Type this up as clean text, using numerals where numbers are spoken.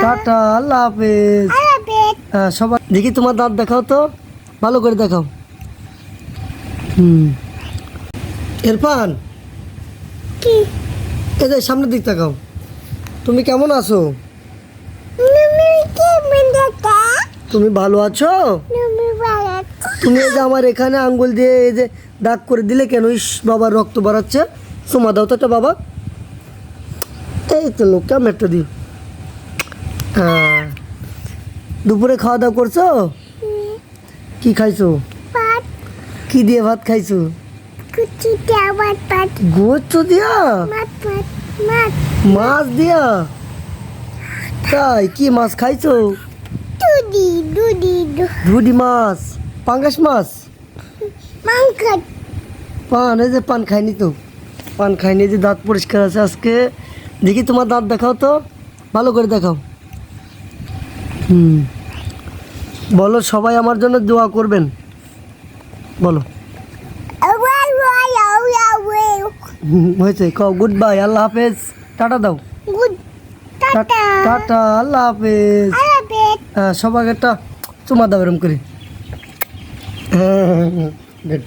Tata, আল্লাহ হাফেজ। সবাই দেখি তোমার দাঁত দেখাও তো, ভালো করে দেখাও। ইরফান, এই যে সামনের দিক তাকাও। তুমি কেমন আছো? তুমি ভালো আছো? তুমি এই যে আমার এখানে আঙ্গুল দিয়ে এই যে দাগ করে দিলে কেন? ইস, বাবার রক্ত বাড়াচ্ছে। চুমা দাও তো একটা বাবা। এই তো লোক কেমন একটা দিও। হ্যাঁ, দুপুরে খাওয়া দাওয়া করছো? কি খাইছো? কি দিয়ে ভাত খাইছো? গোস্ত দিয়া? মাছ দিয়া? তাই কি মাছ খাইছো? ধুডি মাছ, পাঙ্গাস মাছ। পান, এই যে পান খাইনি তো, পান খাইনি। যে দাঁত পরিষ্কার আছে আজকে। দেখি তোমার দাঁত দেখাও তো, ভালো করে দেখাও। বলো সবাই আমার জন্য দোয়া করবেন, বলো। হয়েছে, কও গুড বাই, আল্লাহ হাফেজ, টাটা দাও। টাটা, আল্লাহ হাফেজ। হ্যাঁ, সবাইকে একটা চুমা দাও এরম করে। হ্যাঁ, গুড।